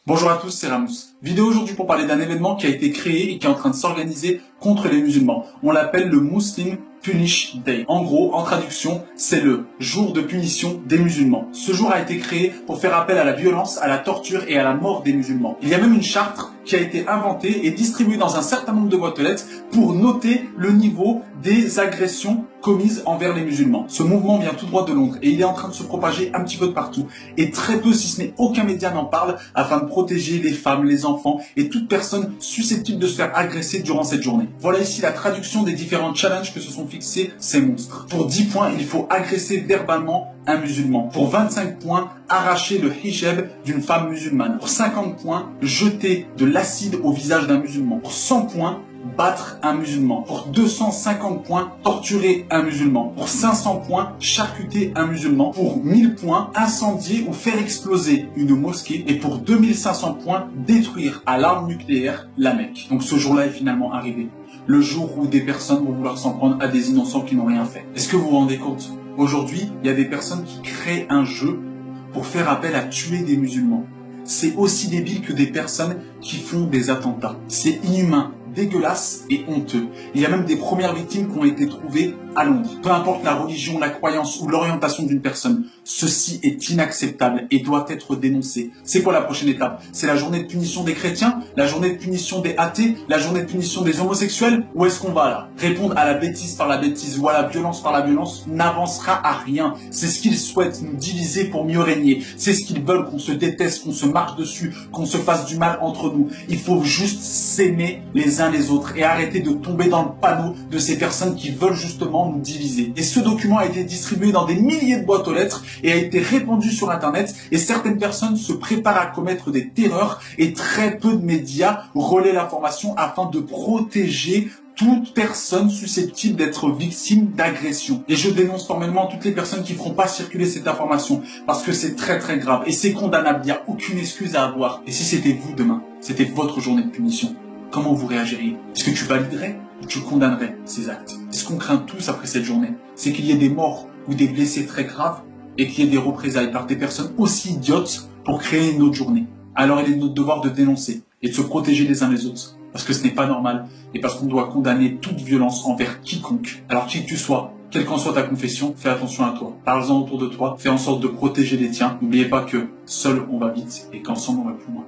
Bonjour à tous, c'est Ramous. Vidéo aujourd'hui pour parler d'un événement qui a été créé et qui est en train de s'organiser contre les musulmans. On l'appelle le Muslim Punish Day. En gros, en traduction, c'est le jour de punition des musulmans. Ce jour a été créé pour faire appel à la violence, à la torture et à la mort des musulmans. Il y a même une charte qui a été inventée et distribuée dans un certain nombre de boîtes aux lettres pour noter le niveau des agressions commises envers les musulmans. Ce mouvement vient tout droit de Londres et il est en train de se propager un petit peu de partout. Et très peu, si ce n'est aucun média n'en parle, afin de protéger les femmes, les enfants et toute personne susceptible de se faire agresser durant cette journée. Voilà ici la traduction des différents challenges que se sont fixés ces monstres. Pour 10 points, il faut agresser verbalement un musulman. Pour 25 points, arracher le hijab d'une femme musulmane. Pour 50 points, jeter de l'acide au visage d'un musulman. Pour 100 points, battre un musulman. Pour 250 points, torturer un musulman. Pour 500 points, charcuter un musulman. Pour 1000 points, incendier ou faire exploser une mosquée. Et pour 2500 points, détruire à l'arme nucléaire la Mecque. Donc ce jour-là est finalement arrivé. Le jour où des personnes vont vouloir s'en prendre à des innocents qui n'ont rien fait. Est-ce que vous vous rendez compte? Aujourd'hui, il y a des personnes qui créent un jeu pour faire appel à tuer des musulmans. C'est aussi débile que des personnes qui font des attentats. C'est inhumain, dégueulasse et honteux. Il y a même des premières victimes qui ont été trouvées à Londres. Peu importe la religion, la croyance ou l'orientation d'une personne, ceci est inacceptable et doit être dénoncé. C'est quoi la prochaine étape? C'est la journée de punition des chrétiens? La journée de punition des athées? La journée de punition des homosexuels? Où est-ce qu'on va là? Répondre à la bêtise par la bêtise ou à la violence par la violence n'avancera à rien. C'est ce qu'ils souhaitent, nous diviser pour mieux régner. C'est ce qu'ils veulent, qu'on se déteste, qu'on se marche dessus, qu'on se fasse du mal entre nous. Il faut juste s'aimer les uns les autres et arrêter de tomber dans le panneau de ces personnes qui veulent justement nous diviser. Et ce document a été distribué dans des milliers de boîtes aux lettres et a été répandu sur Internet, et certaines personnes se préparent à commettre des terreurs et très peu de médias relaient l'information afin de protéger toute personne susceptible d'être victime d'agression. Et je dénonce formellement toutes les personnes qui ne feront pas circuler cette information parce que c'est très très grave et c'est condamnable, il n'y a aucune excuse à avoir. Et si c'était vous demain, c'était votre journée de punition, comment vous réagiriez? Est-ce que tu validerais ou tu condamnerais ces actes? Et ce qu'on craint tous après cette journée, c'est qu'il y ait des morts ou des blessés très graves et qu'il y ait des représailles par des personnes aussi idiotes pour créer une autre journée. Alors il est de notre devoir de dénoncer et de se protéger les uns les autres. Parce que ce n'est pas normal et parce qu'on doit condamner toute violence envers quiconque. Alors qui que tu sois, quelle qu'en soit ta confession, fais attention à toi. Parle-en autour de toi, fais en sorte de protéger les tiens. N'oubliez pas que seul on va vite et qu'ensemble on va plus loin.